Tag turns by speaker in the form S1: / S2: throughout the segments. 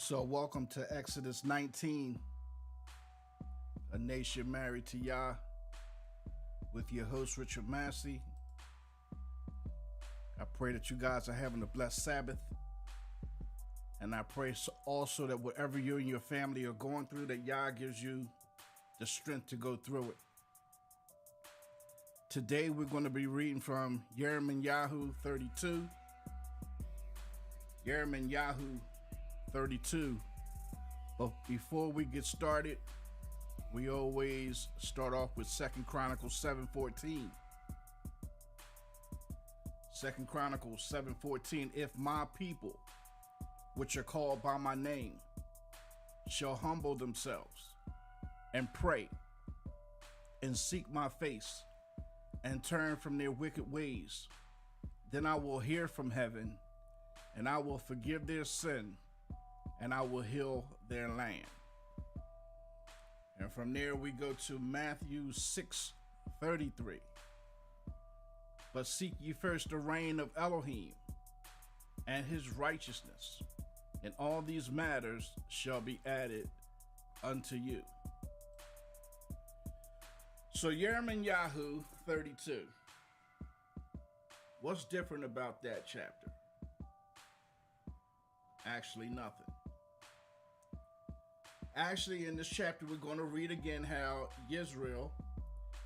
S1: So welcome to Exodus 19, a nation married to Yah, with your host, Richard Massey. I pray that you guys are having a blessed Sabbath. And I pray also that whatever you and your family are going through, that Yah gives you the strength to go through it. Today, we're going to be reading from Yirmeyahu 32. Yirmeyahu 32. But before we get started, we always start off with 2 Chronicles 7:14. 2 Chronicles 7:14. If my people, which are called by my name, shall humble themselves and pray and seek my face and turn from their wicked ways, then I will hear from heaven and I will forgive their sin and I will heal their land. And from there we go to Matthew 6:33. But seek ye first the reign of Elohim and his righteousness, and all these matters shall be added unto you. So Yirmeyahu 32. What's different about that chapter? Actually, nothing. Actually, in this chapter, we're going to read again how Yisrael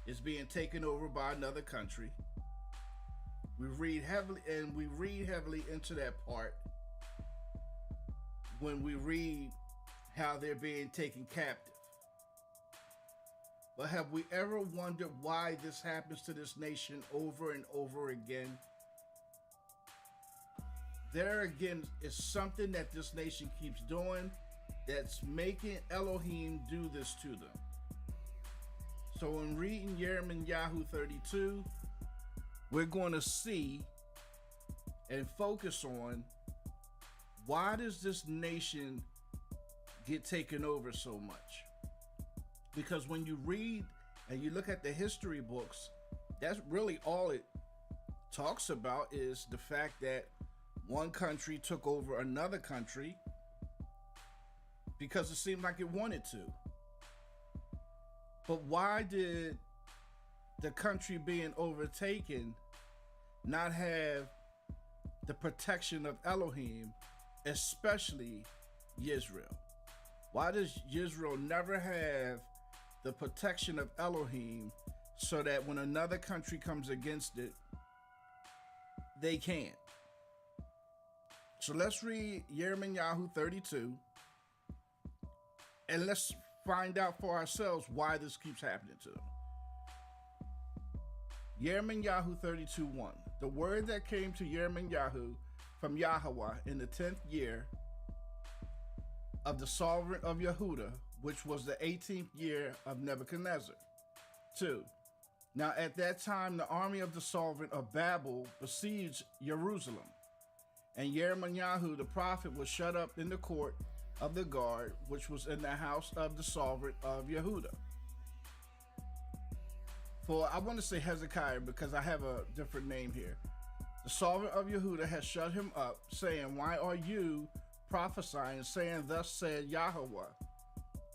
S1: is being taken over by another country. We read heavily into that part when we read how they're being taken captive. But have we ever wondered why this happens to this nation over and over again? There again is something that this nation keeps doing that's making Elohim do this to them. So in reading Yirmeyahu 32, we're going to see and focus on why does this nation get taken over so much? Because when you read and you look at the history books, that's really all it talks about, is the fact that one country took over another country because it seemed like it wanted to. But why did the country being overtaken not have the protection of Elohim, especially Yisrael? Why does Yisrael never have the protection of Elohim so that when another country comes against it, they can't? So let's read Yirmeyahu 32 and let's find out for ourselves why this keeps happening to them. Yirmeyahu 32:1. The word that came to Yirmeyahu from Yahweh in the 10th year of the sovereign of Yehuda, which was the 18th year of Nebuchadnezzar. 2. Now at that time the army of the sovereign of Babel besieged Jerusalem, and Yirmeyahu the prophet was shut up in the court of the guard, which was in the house of the sovereign of Yehuda. For I want to say Hezekiah because I have a different name here. The sovereign of Yehuda has shut him up, saying, why are you prophesying, saying, thus said Yahweh,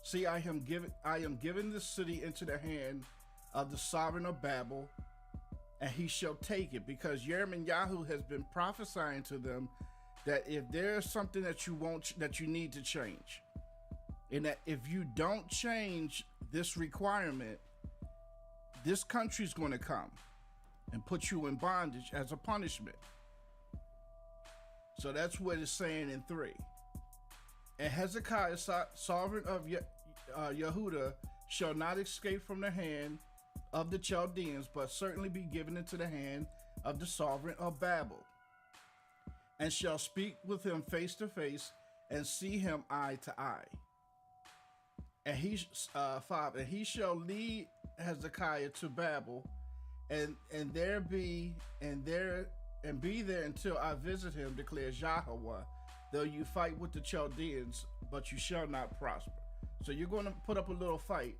S1: see, I am giving this city into the hand of the sovereign of Babel, and he shall take it. Because Yirmeyahu has been prophesying to them that if there's something that you need to change, and that if you don't change this requirement, this country's going to come and put you in bondage as a punishment. So that's what it's saying in 3. And Hezekiah, sovereign of Yehuda, shall not escape from the hand of the Chaldeans, but certainly be given into the hand of the sovereign of Babel, and shall speak with him face to face and see him eye to eye. And he 5. And he shall lead Hezekiah to Babel, and be there until I visit him, declares Yahweh. Though you fight with the Chaldeans, but you shall not prosper. So you're going to put up a little fight,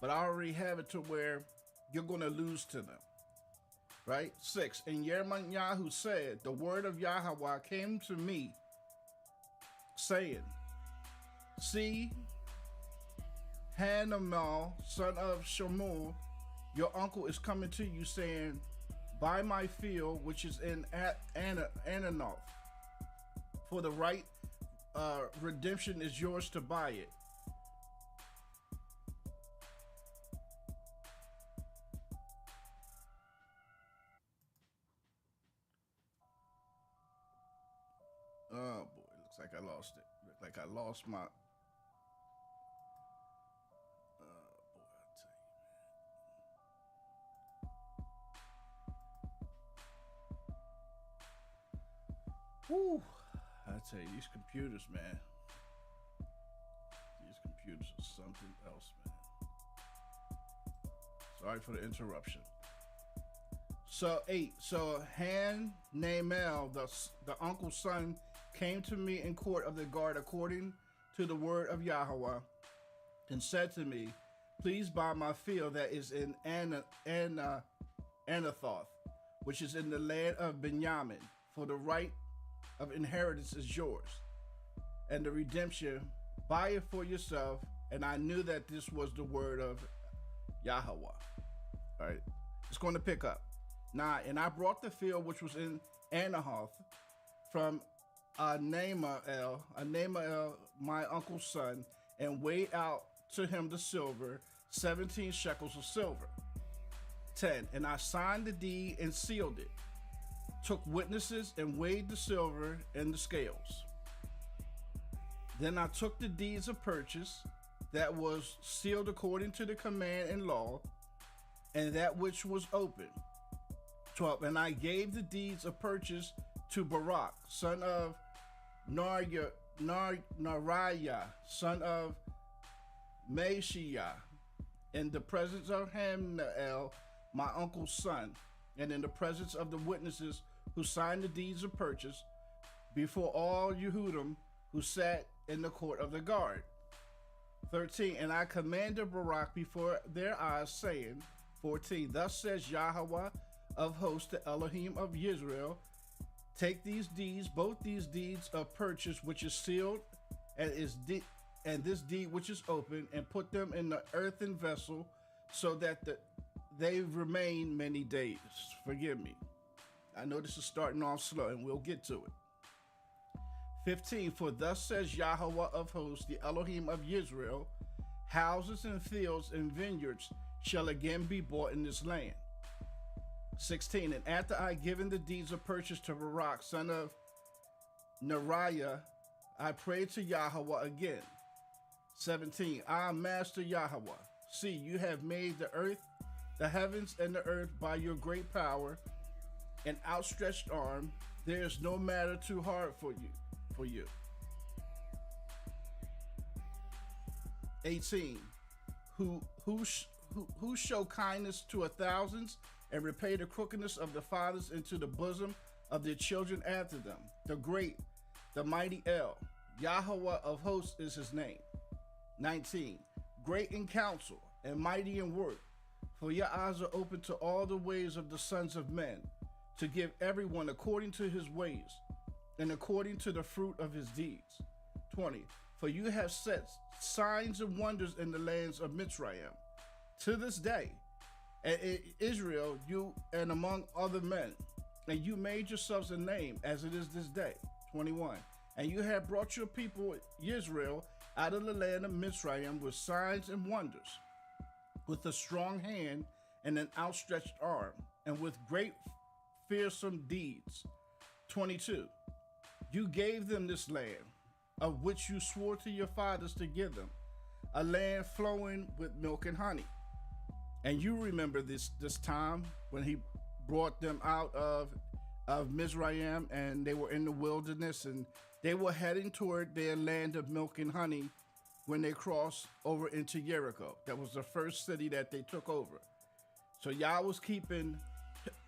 S1: but I already have it to where you're going to lose to them. Right? 6. And Yirmeyahu said, the word of Yahweh came to me, saying, See, Hanamal, son of Shamuel, your uncle is coming to you, saying, buy my field, which is in Ananoth, for the right redemption is yours to buy it. Oh boy, looks like I lost it. Looks like I lost my. Boy, I tell you. Whew. I tell you, these computers, man. These computers are something else, man. Sorry for the interruption. So 8. So Hanamel, the uncle's son, came to me in court of the guard according to the word of Yahweh, and said to me, please buy my field that is in Anathoth, which is in the land of Benjamin, for the right of inheritance is yours, and the redemption, buy it for yourself. And I knew that this was the word of Yahweh. All right, it's going to pick up. 9. And I brought the field which was in Anahoth from Namael, my uncle's son, and weighed out to him the silver, 17 shekels of silver. 10. And I signed the deed and sealed it, took witnesses and weighed the silver in the scales. Then I took the deeds of purchase that was sealed according to the command and law, and that which was open. 12. And I gave the deeds of purchase to Barak, son of Nariah, son of Meshiah, in the presence of Hamnael, my uncle's son, and in the presence of the witnesses who signed the deeds of purchase, before all Yehudim who sat in the court of the guard. 13. And I commanded Barak before their eyes, saying, 14. Thus says Yahweh of hosts, the Elohim of Yisrael, take these deeds, both these deeds of purchase, which is sealed, and this deed which is open, and put them in the earthen vessel, so that they remain many days. Forgive me. I know this is starting off slow, and we'll get to it. 15. For thus says Yahweh of hosts, the Elohim of Yisrael, houses and fields and vineyards shall again be bought in this land. 16. And after I given the deeds of purchase to Barak, son of Nariah, I prayed to Yahweh again. 17. Master Yahweh, see, you have made the earth, the heavens and the earth by your great power and outstretched arm. There is no matter too hard for you. 18. Who show kindness to 1,000s and repay the crookedness of the fathers into the bosom of their children after them. The great, the mighty El, Yahweh of hosts is his name. 19. Great in counsel and mighty in work, for your eyes are open to all the ways of the sons of men, to give everyone according to his ways and according to the fruit of his deeds. 20. For you have set signs and wonders in the lands of Mitzrayim to this day, and in Israel, you and among other men, and you made yourselves a name as it is this day. 21. And you have brought your people Yisrael out of the land of Mitzrayim with signs and wonders, with a strong hand and an outstretched arm, and with great fearsome deeds. 22. You gave them this land, of which you swore to your fathers to give them, a land flowing with milk and honey. And you remember this time when he brought them out of Mizraim, and they were in the wilderness, and they were heading toward their land of milk and honey when they crossed over into Jericho. That was the first city that they took over. So Yah was keeping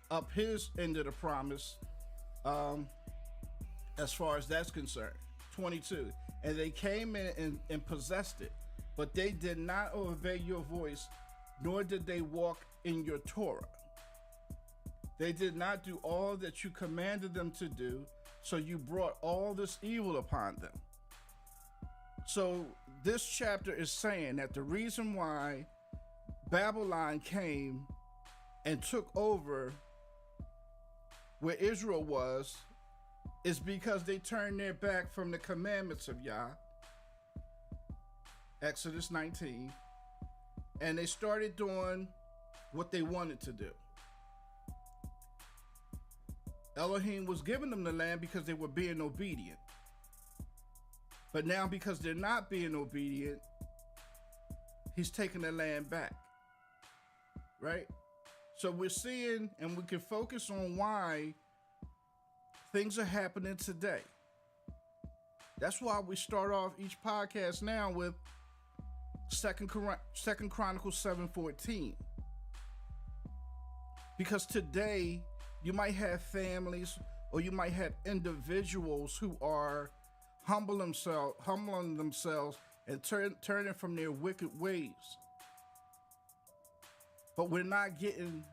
S1: up his end of the promise as far as that's concerned. 22. And they came in and possessed it, but they did not obey your voice, nor did they walk in your Torah. They did not do all that you commanded them to do, so you brought all this evil upon them. So this chapter is saying that the reason why Babylon came and took over where Israel was is because they turned their back from the commandments of Yah, Exodus 19, and they started doing what they wanted to do. Elohim was giving them the land because they were being obedient. But now because they're not being obedient, he's taking the land back. Right? So we're seeing, and we can focus on why things are happening today. That's why we start off each podcast now with Second Chronicles 7:14. Because today you might have families or you might have individuals who are humbling themselves and turning from their wicked ways. But we're not getting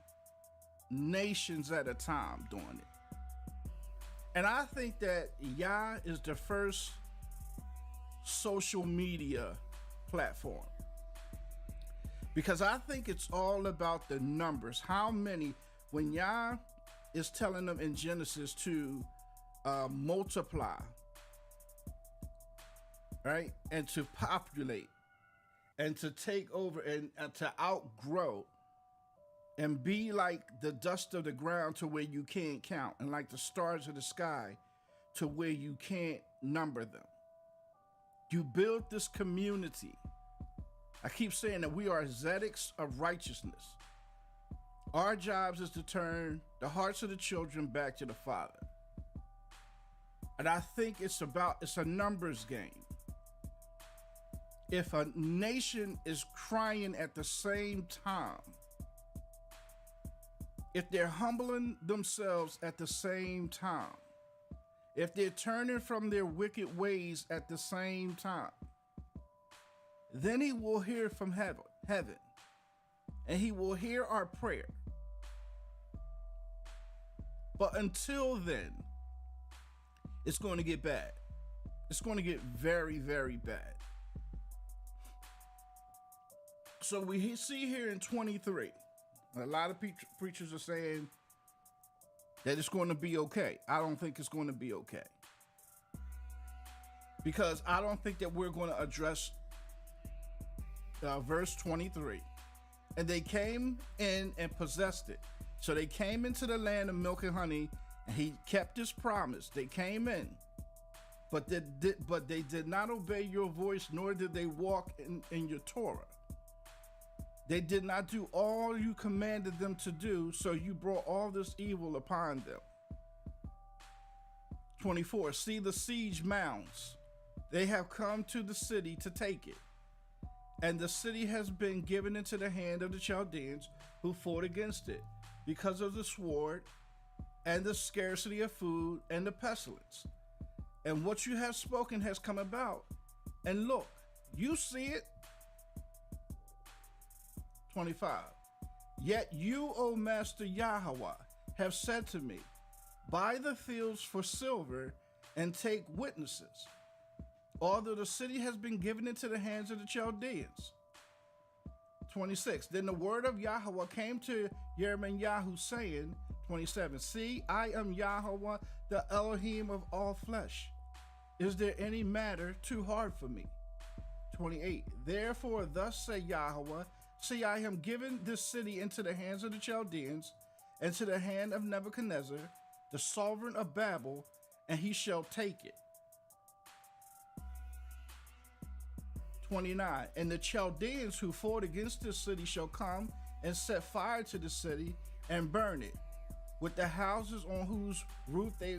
S1: nations at a time doing it. And I think that Yah is the first social media platform. Because I think it's all about the numbers. How many, when Yah is telling them in Genesis to multiply, right? And to populate and to take over and to outgrow and be like the dust of the ground to where you can't count, and like the stars of the sky to where you can't number them. You build this community. I keep saying that we are tzedeks of righteousness. Our jobs is to turn the hearts of the children back to the Father. And I think it's a numbers game. If a nation is crying at the same time, if they're humbling themselves at the same time, if they're turning from their wicked ways at the same time, then he will hear from heaven, and he will hear our prayer. But until then, it's going to get bad. It's going to get very, very bad. So we see here in 23, a lot of preachers are saying that it's going to be okay. I don't think it's going to be okay. Because I don't think that we're going to address verse 23. And they came in and possessed it. So they came into the land of milk and honey, and he kept his promise. They came in, but they did not obey your voice, nor did they walk in your Torah. They did not do all you commanded them to do, so you brought all this evil upon them. 24, see the siege mounds. They have come to the city to take it. And the city has been given into the hand of the Chaldeans who fought against it because of the sword and the scarcity of food and the pestilence. And what you have spoken has come about. And look, you see it. 25. Yet you, O Master Yahweh, have said to me, buy the fields for silver and take witnesses, although the city has been given into the hands of the Chaldeans. 26. Then the word of Yahweh came to Yirmeyahu, saying, 27. See, I am Yahweh, the Elohim of all flesh. Is there any matter too hard for me? 28. Therefore, thus say Yahweh, see, I am giving this city into the hands of the Chaldeans, and to the hand of Nebuchadnezzar, the sovereign of Babel, and he shall take it. 29. And the Chaldeans who fought against this city shall come and set fire to the city and burn it, with the houses on whose roof they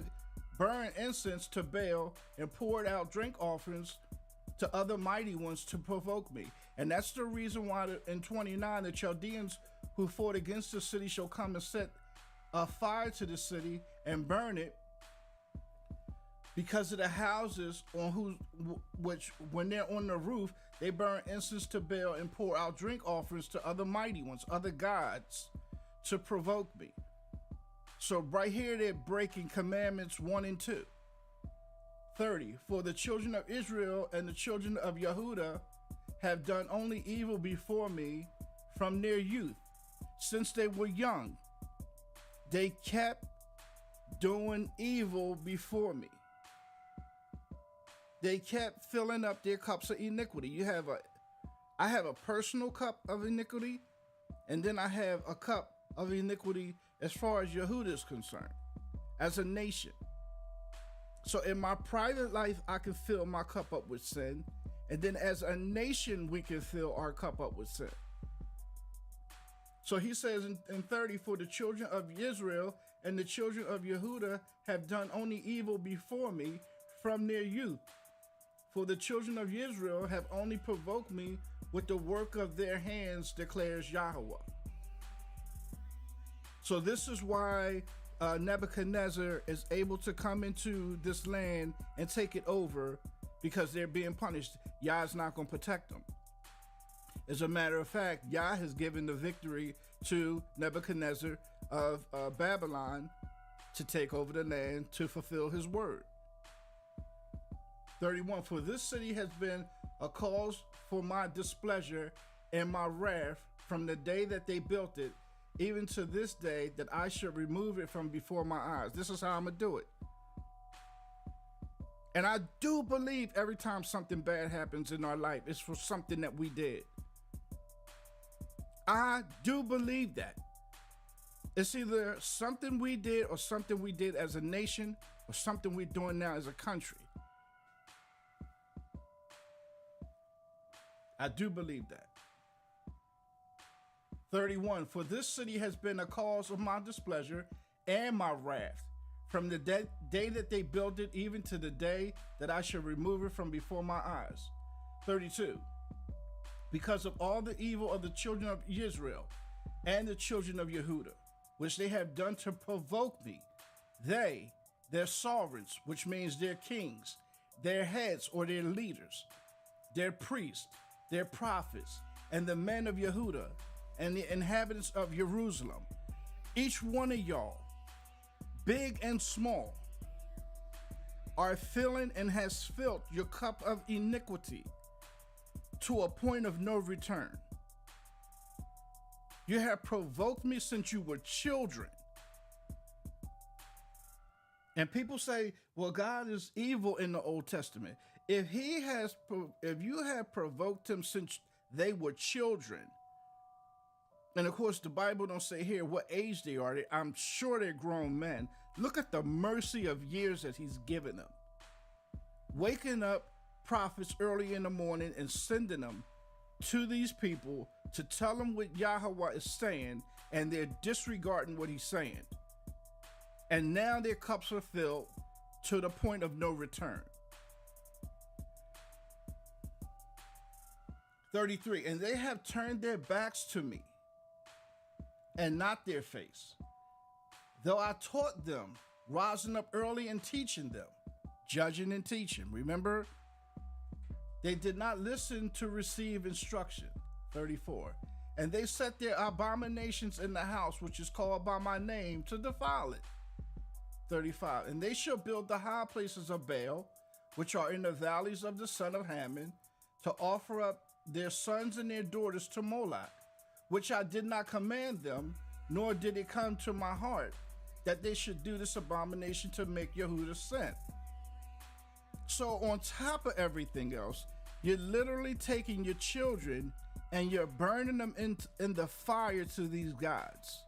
S1: burn incense to Baal and poured out drink offerings to other mighty ones to provoke me. And that's the reason why in 29, the Chaldeans who fought against the city shall come and set a fire to the city and burn it, because of the houses on which when they're on the roof, they burn incense to Baal and pour out drink offerings to other mighty ones, other gods, to provoke me. So right here, they're breaking commandments 1 and 2. 30. For the children of Israel and the children of Yehuda have done only evil before me from their youth. Since they were young, they kept doing evil before me. They kept filling up their cups of iniquity. I have a personal cup of iniquity, and then I have a cup of iniquity as far as Yehuda is concerned, as a nation. So in my private life, I can fill my cup up with sin, and then as a nation, we can fill our cup up with sin. So he says in 30, for the children of Israel and the children of Yehuda have done only evil before me from their youth. For the children of Israel have only provoked me with the work of their hands, declares Yahweh. So this is why Nebuchadnezzar is able to come into this land and take it over, because they're being punished. Yah's not going to protect them. As a matter of fact, Yah has given the victory to Nebuchadnezzar of Babylon to take over the land to fulfill his word. 31, for this city has been a cause for my displeasure and my wrath from the day that they built it, even to this day, that I should remove it from before my eyes. This is how I'm going to do it. And I do believe every time something bad happens in our life, it's for something that we did. I do believe that. It's either something we did or something we did as a nation or something we're doing now as a country. I do believe that. 31, for this city has been a cause of my displeasure and my wrath from the day that they built it, even to the day that I shall remove it from before my eyes. 32, because of all the evil of the children of Israel and the children of Yehuda, which they have done to provoke me, they, their sovereigns, which means their kings, their heads or their leaders, their priests, their prophets, and the men of Yehuda, and the inhabitants of Jerusalem, each one of y'all, big and small, are filling and has filled your cup of iniquity to a point of no return. You have provoked me since you were children. And people say, well, God is evil in the Old Testament. If you have provoked him since they were children, and of course the Bible don't say here what age they are. I'm sure they're grown men. Look at the mercy of years that he's given them. Waking up prophets early in the morning and sending them to these people to tell them what Yahweh is saying, and they're disregarding what he's saying. And now their cups are filled to the point of no return. 33, and they have turned their backs to me and not their face. Though I taught them, rising up early and teaching them, judging and teaching. Remember, they did not listen to receive instruction. 34, and they set their abominations in the house which is called by my name to defile it. 35, and they shall build the high places of Baal, which are in the valleys of the son of Hammon, to offer up their sons and their daughters to Moloch, which I did not command them, nor did it come to my heart, that they should do this abomination to make Yehuda sin. So on top of everything else, you're literally taking your children and you're burning them in the fire to these gods,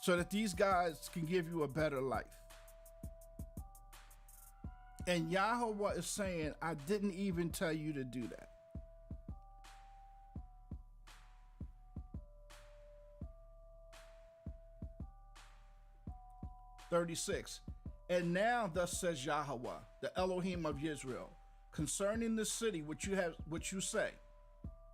S1: so that these guys can give you a better life. And Yahweh is saying, I didn't even tell you to do that. "36, and now thus says Yahweh, the Elohim of Israel, concerning the city which you say,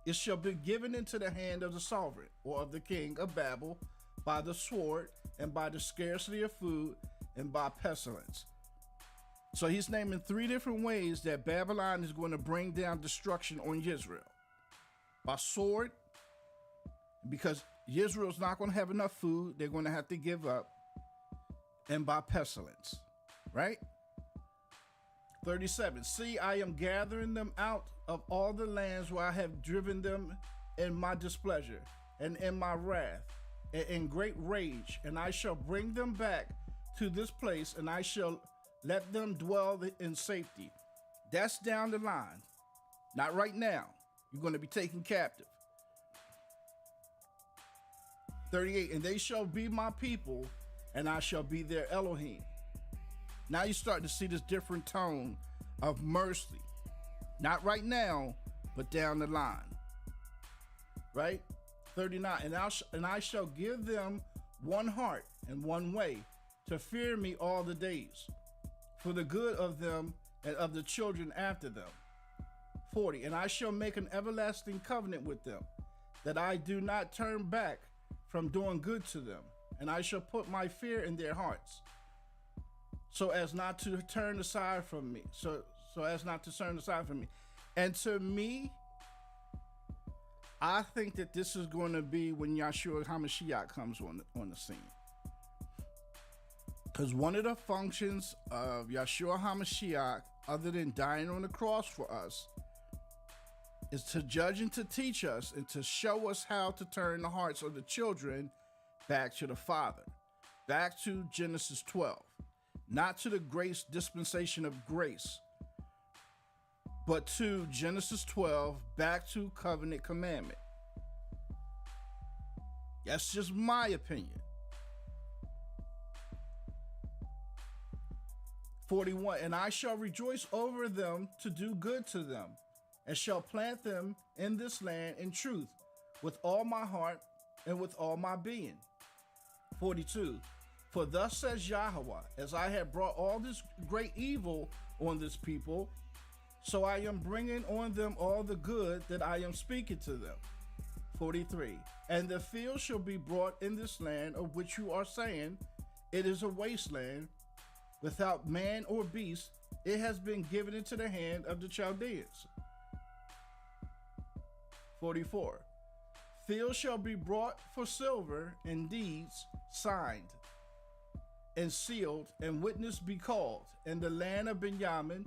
S1: it shall be given into the hand of the sovereign, or of the king of Babel, by the sword, and by the scarcity of food, and by pestilence." So he's naming 3 different ways that Babylon is going to bring down destruction on Israel. By sword, because Israel's not going to have enough food, they're going to have to give up. And by pestilence. right? 37. See, I am gathering them out of all the lands where I have driven them in my displeasure and in my wrath and in great rage, and I shall bring them back to this place, and I shall let them dwell in safety. That's down the line. Not right now. You're going to be taken captive. 38. And they shall be my people, and I shall be their Elohim. Now you start to see this different tone of mercy. Not right now, but down the line. Right? 39. And I shall give them one heart and one way to fear me all the days, for the good of them and of the children after them. 40. And I shall make an everlasting covenant with them, that I do not turn back from doing good to them, and I shall put my fear in their hearts, so as not to turn aside from me. So as not to turn aside from me. And to me, I think that this is going to be when Yahshua HaMashiach comes on the scene. Because one of the functions of Yahshua HaMashiach, other than dying on the cross for us, is to judge and to teach us and to show us how to turn the hearts of the children back to the Father, back to Genesis 12, not to the grace dispensation of grace, but to Genesis 12, back to covenant commandment. That's just my opinion. 41, and I shall rejoice over them to do good to them, and shall plant them in this land in truth, with all my heart and with all my being. 42. For thus says Yahweh, as I have brought all this great evil on this people, so I am bringing on them all the good that I am speaking to them. 43. And the field shall be brought in this land, of which you are saying, it is a wasteland, without man or beast. It has been given into the hand of the Chaldeans. 44. Field shall be brought for silver, and deeds signed and sealed, and witness be called in the land of Benjamin,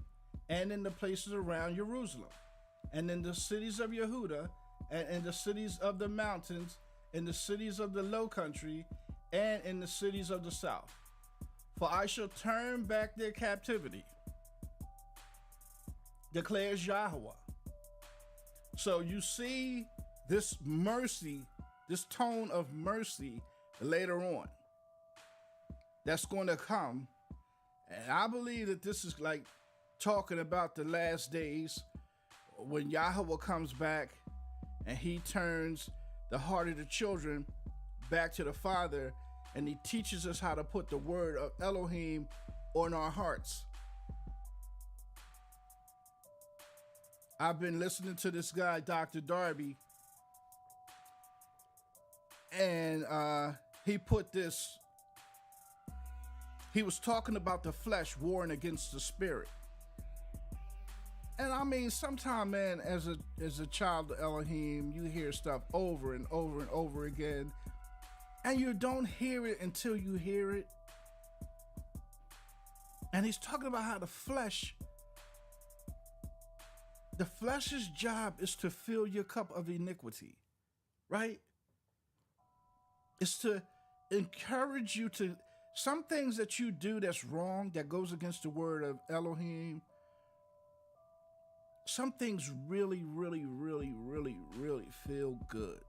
S1: and in the places around Jerusalem, and in the cities of Yehuda, and in the cities of the mountains, in the cities of the low country, and in the cities of the south. For I shall turn back their captivity, declares Yahweh. So you see this mercy, this tone of mercy later on that's going to come. And I believe that this is like talking about the last days when Yahweh comes back and he turns the heart of the children back to the Father, and he teaches us how to put the word of Elohim on our hearts. I've been listening to this guy, Dr. Darby, and he put this, he was talking about the flesh warring against the spirit. And I mean, sometimes, man, as a child of Elohim, you hear stuff over and over and over again, and you don't hear it until you hear it. And he's talking about how the flesh's job is to fill your cup of iniquity, right? It's to encourage you to, some things that you do that's wrong, that goes against the word of Elohim, some things really, really, really, really, really feel good.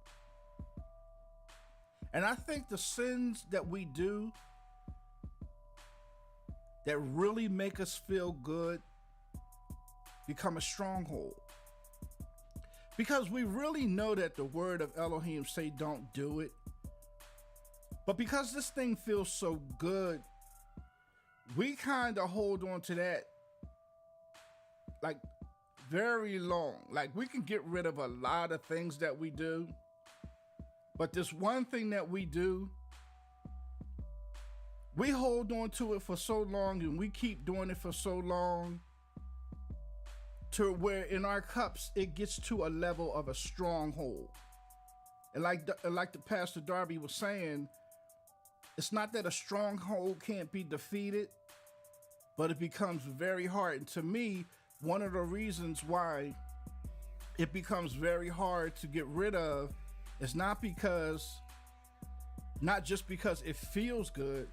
S1: And I think the sins that we do that really make us feel good become a stronghold. Because we really know that the word of Elohim say don't do it. But because this thing feels so good, we kind of hold on to that like very long. Like we can get rid of a lot of things that we do, but this one thing that we do, we hold on to it for so long, and we keep doing it for so long to where in our cups it gets to a level of a stronghold. And like the Pastor Darby was saying, it's not that a stronghold can't be defeated, but it becomes very hard. And to me, one of the reasons why it becomes very hard to get rid of is not just because it feels good,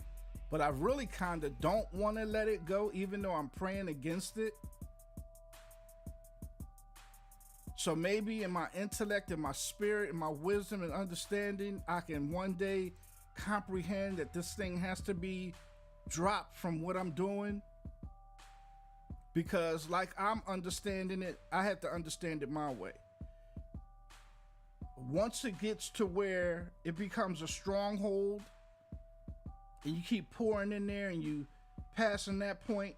S1: but I really kind of don't want to let it go, even though I'm praying against it. So maybe in my intellect, in my spirit, in my wisdom and understanding, I can one day comprehend that this thing has to be dropped from what I'm doing. Because like I'm understanding it, I have to understand it my way. Once it gets to where it becomes a stronghold and you keep pouring in there and you passing that point,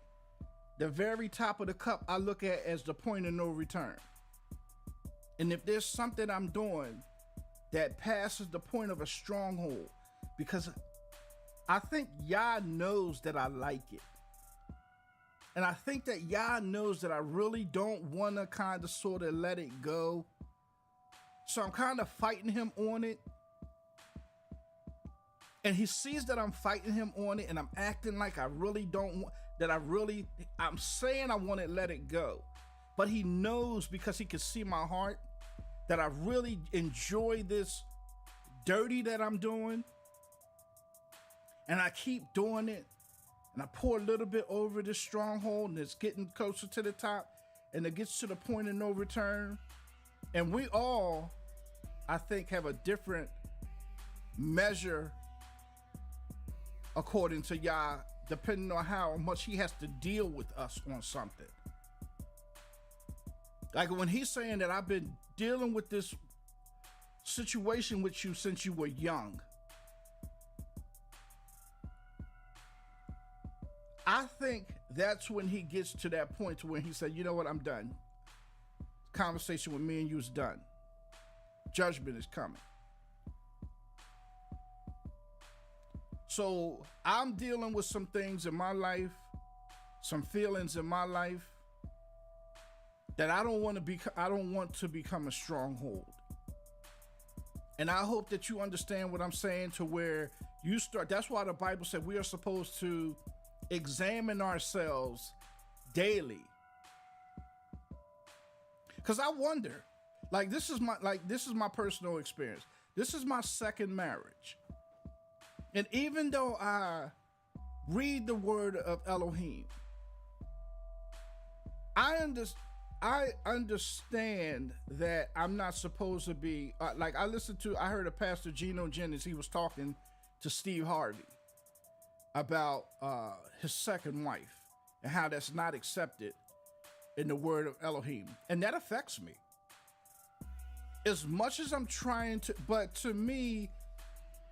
S1: the very top of the cup I look at as the point of no return. And if there's something I'm doing that passes the point of a stronghold, because I think Yah knows that I like it. And I think that Yah knows that I really don't want to kind of sort of let it go. So I'm kind of fighting him on it. And he sees that I'm fighting him on it and I'm acting like I really don't want, I'm saying I want to let it go. But he knows, because he can see my heart, that I really enjoy this dirty that I'm doing. And I keep doing it. And I pour a little bit over this stronghold and it's getting closer to the top. And it gets to the point of no return. And we all, I think, have a different measure according to Yah, depending on how much he has to deal with us on something. Like when he's saying that I've been dealing with this situation with you since you were young. I think that's when he gets to that point to where he said, you know what, I'm done. Conversation with me and you is done. Judgment is coming. So I'm dealing with some things in my life, some feelings in my life that I don't want to become a stronghold. And I hope that you understand what I'm saying, to where you start. That's why the Bible said we are supposed to examine ourselves daily. Because I wonder, this is my personal experience. This is my second marriage. And even though I read the word of Elohim, I understand that I'm not supposed to be, I heard a Pastor Geno Jennings, he was talking to Steve Harvey about his second wife and how that's not accepted in the word of Elohim. And that affects me. As much as I'm trying to, but to me,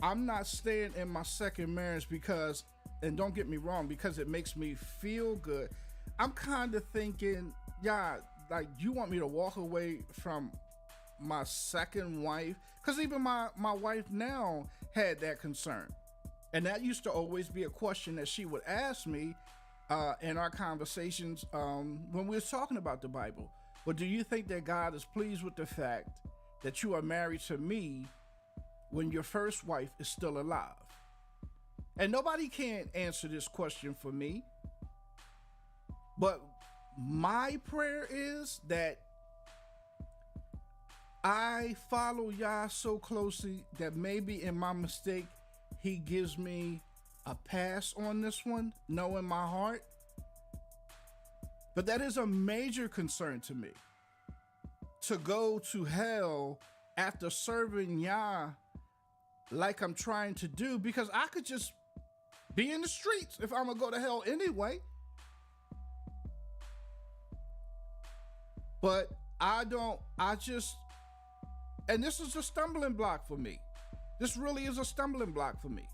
S1: I'm not staying in my second marriage because, and don't get me wrong, because it makes me feel good. I'm kind of thinking, yeah, like you want me to walk away from my second wife? Because even my wife now had that concern. And that used to always be a question that she would ask me in our conversations when we were talking about the Bible. But do you think that God is pleased with the fact that you are married to me when your first wife is still alive? And nobody can answer this question for me. But my prayer is that I follow Yah so closely that maybe in my mistake, he gives me a pass on this one, knowing my heart. But that is a major concern to me. To go to hell after serving Yah like I'm trying to do, because I could just be in the streets if I'm gonna go to hell anyway. But and this is a stumbling block for me. This really is a stumbling block for me.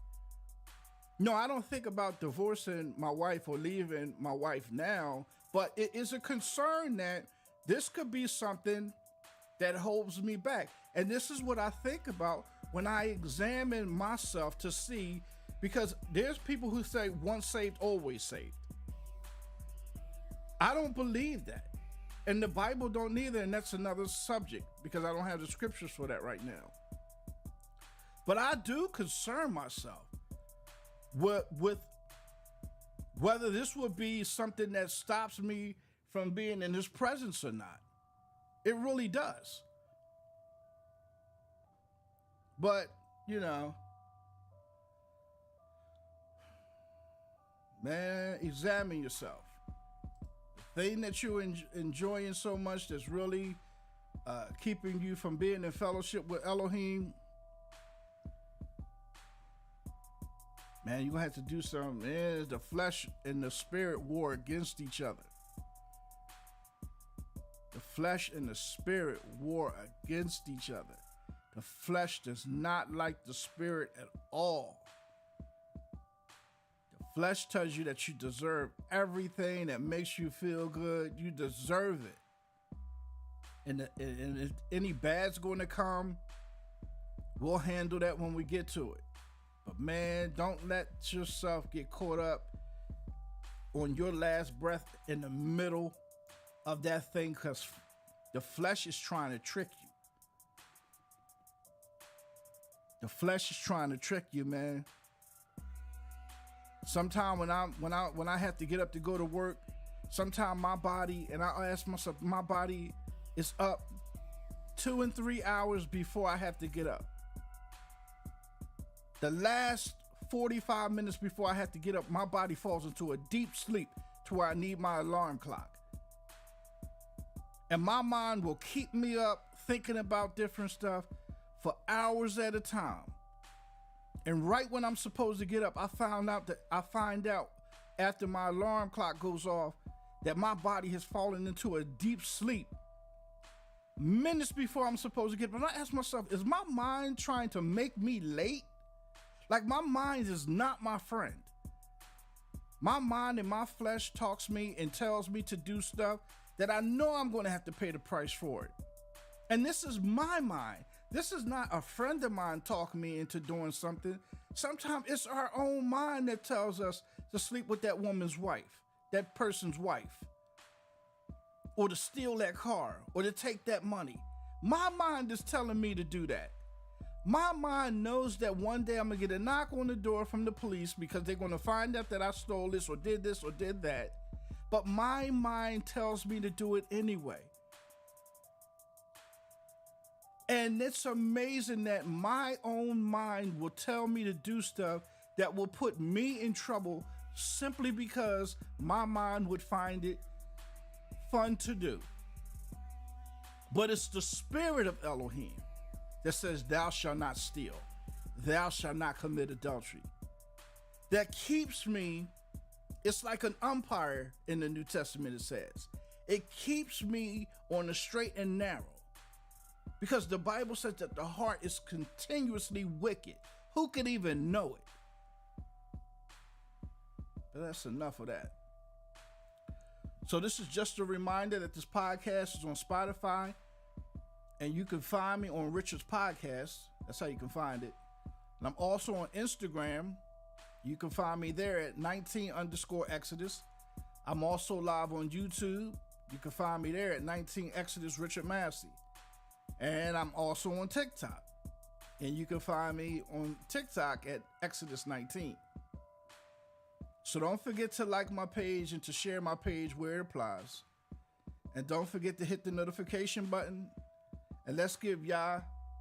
S1: No, I don't think about divorcing my wife or leaving my wife now, but it is a concern that this could be something that holds me back. And this is what I think about when I examine myself to see, because there's people who say once saved, always saved. I don't believe that. And the Bible don't either, and that's another subject because I don't have the scriptures for that right now. But I do concern myself with whether this will be something that stops me from being in his presence or not. It really does. But, you know, man, examine yourself. The thing that you're enjoying so much that's really keeping you from being in fellowship with Elohim, man, you're going to have to do something. Man, the flesh and the spirit war against each other. The flesh and the spirit war against each other. The flesh does not like the spirit at all. The flesh tells you that you deserve everything that makes you feel good. You deserve it. And if any bad's going to come, we'll handle that when we get to it. But man, don't let yourself get caught up on your last breath in the middle of that thing, because the flesh is trying to trick you. The flesh is trying to trick you, man. Sometimes when I have to get up to go to work, sometimes my body, and I ask myself, my body is up 2 and 3 hours before I have to get up. The last 45 minutes before I have to get up, my body falls into a deep sleep to where I need my alarm clock. And my mind will keep me up thinking about different stuff for hours at a time. And right when I'm supposed to get up, I find out after my alarm clock goes off that my body has fallen into a deep sleep minutes before I'm supposed to get up. And I ask myself, is my mind trying to make me late? Like, my mind is not my friend. My mind and my flesh talks me and tells me to do stuff that I know I'm going to have to pay the price for it. And this is my mind. This is not a friend of mine talking me into doing something. Sometimes it's our own mind that tells us to sleep with that woman's wife, that person's wife, or to steal that car, or to take that money. My mind is telling me to do that. My mind knows that one day I'm going to get a knock on the door from the police because they're going to find out that I stole this or did that. But my mind tells me to do it anyway. And it's amazing that my own mind will tell me to do stuff that will put me in trouble simply because my mind would find it fun to do. But it's the spirit of Elohim that says, thou shalt not steal, thou shalt not commit adultery, that keeps me. It's like an umpire in the New Testament, it says. It keeps me on the straight and narrow. Because the Bible says that the heart is continuously wicked. Who could even know it? But that's enough of that. So this is just a reminder that this podcast is on Spotify. And you can find me on Richard's Podcast. That's how you can find it. And I'm also on Instagram. You can find me there at 19_Exodus. I'm also live on YouTube. You can find me there at 19 Exodus Richard Massey. And I'm also on TikTok. And you can find me on TikTok at Exodus 19. So don't forget to like my page and to share my page where it applies. And don't forget to hit the notification button. And let's give Yah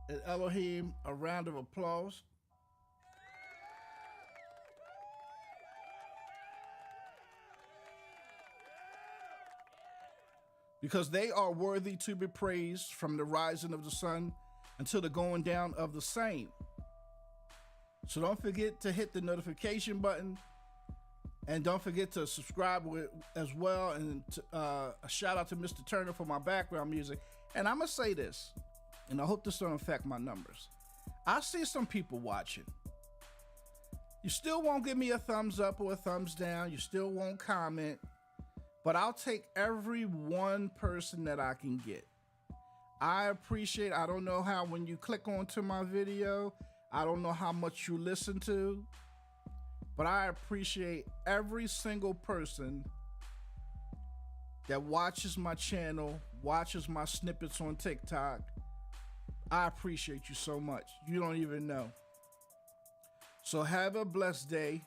S1: and Elohim a round of applause. Because they are worthy to be praised from the rising of the sun until the going down of the same. So don't forget to hit the notification button. And don't forget to subscribe as well. And a shout out to Mr. Turner for my background music. And I'm going to say this, and I hope this don't affect my numbers. I see some people watching. You still won't give me a thumbs up or a thumbs down. You still won't comment. But I'll take every one person that I can get. I appreciate, I don't know how when you click onto my video, I don't know how much you listen to, but I appreciate every single person that watches my channel, watches my snippets on TikTok. I appreciate you so much. You don't even know. So have a blessed day.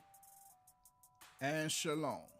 S1: and shalom.